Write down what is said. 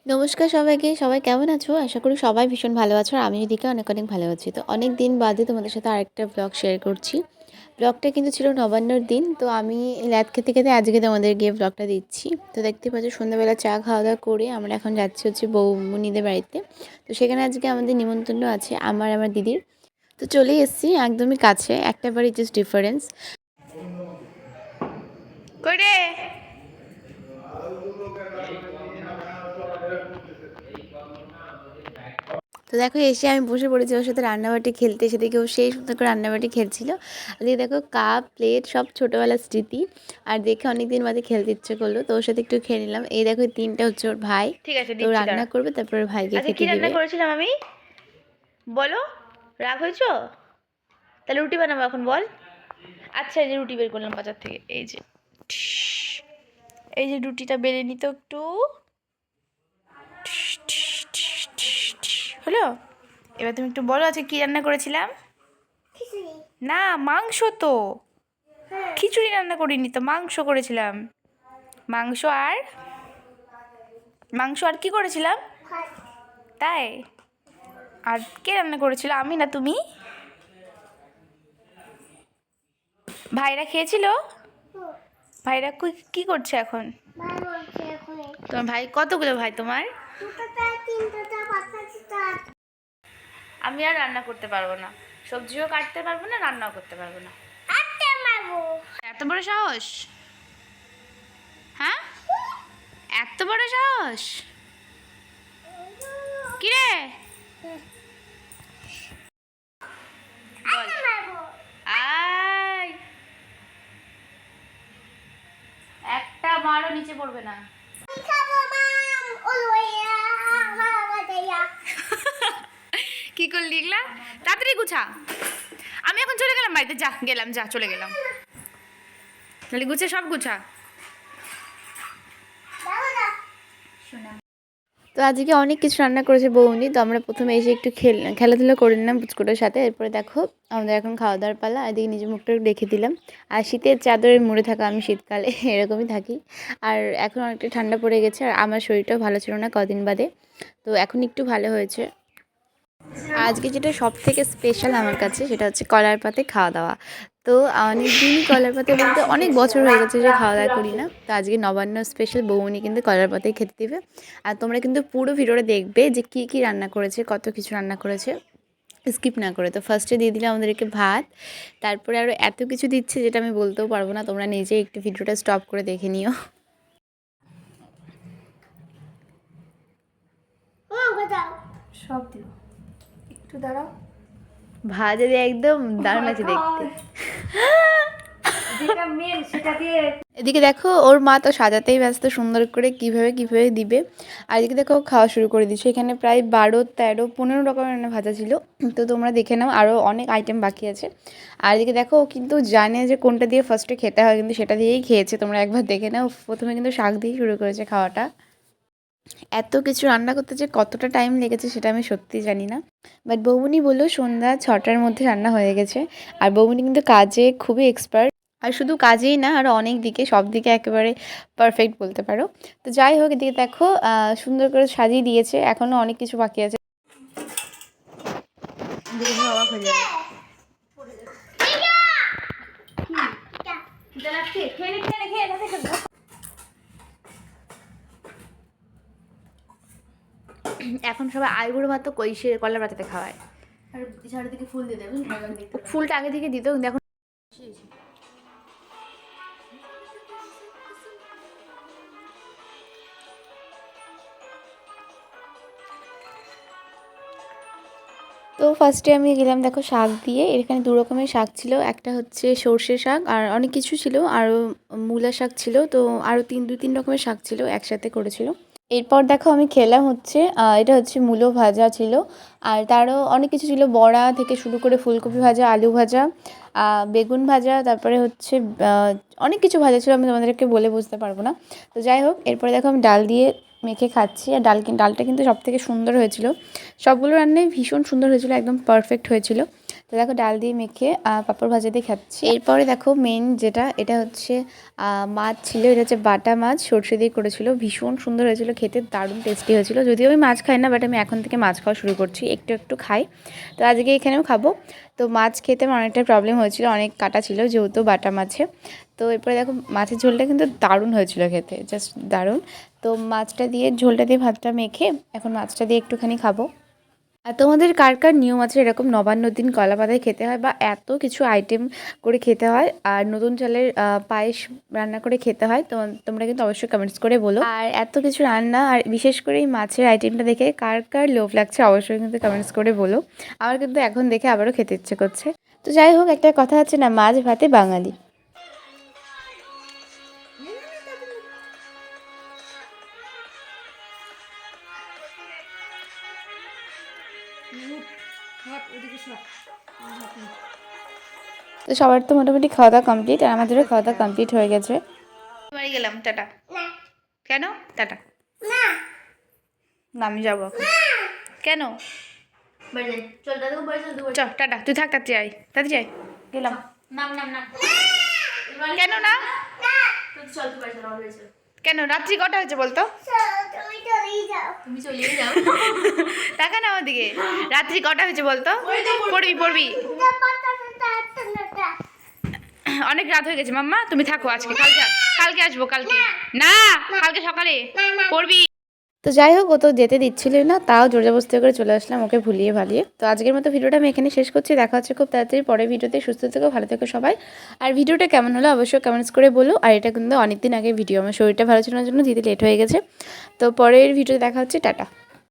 নমস্কার সবাইকে। সবাই কেমন আছো? আশা করি সবাই ভীষণ ভালো আছো। আর আমি এদিকে অনেক অনেক ভালো আছি। তো অনেক দিন বাদে তোমাদের সাথে আরেকটা ব্লগ শেয়ার করছি। ব্লগটা কিন্তু ছিল নবান্নর দিন। তো আমি ল্যাদ খেতে খেতে আজকে তোমাদের গিয়ে ব্লগটা দিচ্ছি। তো দেখতে পাচ্ছ সন্ধ্যাবেলা চা খাওয়া দাওয়া করে আমরা এখন যাচ্ছি হচ্ছে বৌমনিদের বাড়িতে। তো সেখানে আজকে আমাদের নিমন্ত্রণ আছে আমার দিদির। তো চলেই এসেছি একদমই কাছে, একটা বাড়ি জাস্ট ডিফারেন্স। করে তো দেখো এসে আমি বসে পড়েছি ওর সাথে রান্নাবাটি খেলতে, সেদিকেও সেই সুন্দর করে রান্নাবাটি খেলছিল। আর দেখো কাপ প্লেট সব ছোটোবেলার স্মৃতি। আর দেখে অনেক দিন বাদে খেলতে ইচ্ছে করলো, তো ওর সাথে একটু খেয়ে নিলাম। এই দেখো তিনটা হচ্ছে ওর ভাই। ঠিক আছে, তো দিচ্ছি রান্না দাঁড়া। করবে, তারপর ভাইকে আজকে কি খেতে রান্না দিবে। করেছিলাম আমি? বলো। রাগ হয়েছো? তাহলে রুটি বানাবো এখন, বল। আচ্ছা, এই যে রুটি বের করলাম বাজার থেকে। এই যে এই যে রুটিটা বেলে নিত একটু। হলো? এবার তুমি একটু বলো আজকে কি রান্না করেছিলাম? না, মাংস তো। খিচুড়ি রান্না করিনি তো, মাংস করেছিলাম। মাংস আর মাংস আর কি করেছিলাম? তাই? আর কে রান্না করেছিল, আমি না তুমি? ভাইরা খেয়েছিল? ভাইরা কি করছে এখন? তোমার ভাই কতগুলো ভাই তোমার? আমি আর রান্না করতে পারবো না, সবজিও কাটতে পারবো না, রান্নাও করতে পারবো না। এত বড় সাহস? হ্যাঁ, এত বড় সাহস? কিরে বল। আয়, একটা মারও নিচে পড়বে না। কি করলি এগুলা? তাড়াতাড়ি গুছা। আমি এখন চলে গেলাম বাড়িতে, যা গেলাম, যা চলে গেলাম। তাহলে গুছে সব গুছা। তো আজকে অনেক কিছু রান্না করেছে বৌনি। তো আমরা প্রথমে এসে একটু খেলাধুলা করে নিলাম পুচকুটার সাথে। এরপরে দেখো আমাদের এখন খাওয়া দাওয়ার পালা। এদিকে নিজের মুখটা রেখে দিলাম। আর শীতের চাদরে মুড়ে থাকা আমি শীতকালে এরকমই থাকি। আর এখন অনেকটা ঠান্ডা পড়ে গেছে, আর আমার শরীরটাও ভালো ছিল না কদিন বাদে। তো এখন একটু ভালো হয়েছে। আজকে যেটা সব থেকে স্পেশাল আমার কাছে, সেটা হচ্ছে কলার পাতে খাওয়া দাওয়া। তো অনেক দিনই কলার পাতে বলতে অনেক বছর হয়ে গেছে যে খাওয়া দাওয়া করি না। তো আজকে নবান্ন স্পেশাল বৌনি কিন্তু কলার পাতেই খেতে দিবে। আর তোমরা কিন্তু পুরো ভিডিওটা দেখবে যে কী কী রান্না করেছে, কত কিছু রান্না করেছে, স্কিপ না করে। তো ফার্স্টে দিয়ে দিলাম আমাদেরকে ভাত, তারপরে আরও এত কিছু দিচ্ছে যেটা আমি বলতেও পারবো না। তোমরা নিজে একটু ভিডিওটা স্টপ করে দেখে নিও। সব দিও, একটু দাঁড়াও। ভাত যদি একদম দারুণ আছে দেখতে। যেটা মেন সেটা দিয়ে। এদিকে দেখো ওর মা তো সাজাতেই ব্যস্ত সুন্দর করে কিভাবে কিভাবে দিবে। আর এদিকে দেখো খাওয়া শুরু করে দিচ্ছে। এখানে প্রায় 12, 13, 15 রকমের ভাজা ছিল। তো তোমরা দেখে নাও, আরও অনেক আইটেম বাকি আছে। আর এদিকে দেখো ও কিন্তু জানে যে কোনটা দিয়ে ফার্স্টে খেতে হয়, কিন্তু সেটা দিয়েই খেয়েছে। তোমরা একবার দেখে নাও, প্রথমে কিন্তু শাক দিয়েই শুরু করেছে খাওয়াটা। এত কিছু রান্না করতে যে কতটা টাইম লেগেছে সেটা আমি সত্যিই জানি না। বাট বৌমনি বললো সন্ধ্যা 6টার মধ্যে রান্না হয়ে গেছে। আর বৌমনি কিন্তু কাজে খুবই এক্সপার্ট। আর শুধু কাজেই না, আরও অনেক দিকে, সব দিকে একেবারে পারফেক্ট বলতে পারো। তো যাই হোক, এদিকে দেখো সুন্দর করে সাজিয়ে দিয়েছে। এখনও অনেক কিছু বাকি আছে। অবাক হয়ে যাবে। এখন সবাই আইবুড়ো ভাত তো কলার পাতাতে খাওয়ায়। আর চারিদিকে ফুল দিয়ে দেবেন, ফুলটা আগে থেকে দিত, কিন্তু এখন তো ফার্স্টে আমি গেলাম দেখো শাক দিয়ে। এখানে 2 রকমের শাক ছিল, একটা হচ্ছে সর্ষে শাক, আর অনেক কিছু ছিল, আরও মূলা শাক ছিল। তো আরও 2-3 রকমের শাক ছিল, একসাথে করেছিল। এরপর দেখো আমি খেলাম হচ্ছে এটা হচ্ছে মূলো ভাজা ছিল। আর তারও অনেক কিছু ছিল, বড়া থেকে শুরু করে ফুলকপি ভাজা, আলু ভাজা, বেগুন ভাজা, তারপরে হচ্ছে অনেক কিছু ভাজা ছিল, আমি তোমাদেরকে বলে বুঝতে পারবো না। তো যাই হোক, এরপরে দেখো আমি ডাল দিয়ে মেখে খাচ্ছি। আর ডালটা কিন্তু সব থেকে সুন্দর হয়েছিল। সবগুলো রান্নাই ভীষণ সুন্দর হয়েছিল, একদম পারফেক্ট হয়েছিল। তো তো দেখো ডাল দিয়ে মেখে পাঁপড় ভাজা দিয়ে খাচ্ছি। এরপরে দেখো মেন যেটা, এটা হচ্ছে মাছ ছিল। এটা হচ্ছে বাটা মাছ, সরষে দিয়ে করেছিল, ভীষণ সুন্দর হয়েছিল খেতে, দারুণ টেস্টি হয়েছিল। যদিও আমি মাছ খাই না, বাট আমি এখন থেকে মাছ খাওয়া শুরু করছি, একটু একটু খাই। তো আজকে এখানেও খাবো। তো মাছ খেতে আমার অনেকটা প্রবলেম হয়েছিল, অনেক কাটা ছিল যেহেতু বাটা মাছে। তো এরপরে দেখো মাছের ঝোলটা কিন্তু দারুণ হয়েছিল খেতে, জাস্ট দারুণ। তো মাছটা দিয়ে, ঝোলটা দিয়ে ভাতটা মেখে এখন মাছটা দিয়ে একটুখানি খাবো। আর তোমাদের কার কার নিয়ম আছে এরকম নবান্নর দিন কলা পাতায় খেতে হয়, বা এত কিছু আইটেম করে খেতে হয়, আর নতুন চালের পায়েস রান্না করে খেতে হয়? তো তোমরা কিন্তু অবশ্যই কমেন্টস করে বলো। আর এত কিছু রান্না, আর বিশেষ করে এই মাছের আইটেমটা দেখে কার কার লোভ লাগছে অবশ্যই কিন্তু কমেন্টস করে বলো। আমার কিন্তু এখন দেখে আবারও খেতে ইচ্ছে করছে। তো যাই হোক, একটা কথা আছে না, মাছ ভাতে বাঙালি। তো সবার তো মোটামুটি খাওয়া দাওয়া কমপ্লিট, আর আমাদেরও খাওয়া দাওয়া কমপ্লিট হয়ে গেছে। বাড়ি গেলাম, টাটা। কেন টাটা? না আমি যাবো এখন। কেন? চ টাটা, তুই থাক, তাড়াতাড়ি আয়, তাড়াতাড়ি আয়। গেলাম। কেন না? কেন রাত্রি কটা হয়েছে বলতো? টাকা না আমার দিকে, রাত্রি কটা হয়েছে বলতো? পড়বি পড়বি, অনেক রাত হয়ে গেছে মাম্মা, তুমি থাকো আজকে, কালকে আসবো, কালকে না, কালকে সকালে পড়বি। তো যাই হোক, ও তো যেতে দিচ্ছিল না, তাও জোরজবস্তি করে চলে আসলাম ওকে ভুলিয়ে ভালিয়ে। তো আজকের মতো ভিডিওটা আমি এখানে শেষ করছি, দেখা হচ্ছে খুব তাড়াতাড়ি পরের ভিডিওতে। সুস্থ থেকো, ভালো থেকো সবাই। আর ভিডিওটা কেমন হলো অবশ্যই কমেন্টস করে বলো। আর এটা কিন্তু অনেকদিন আগে ভিডিও, আমার শরীরটা ভালো ছিল না জন্য দিতে লেট হয়ে গেছে। তো পরের ভিডিওতে দেখা হচ্ছে, টাটা।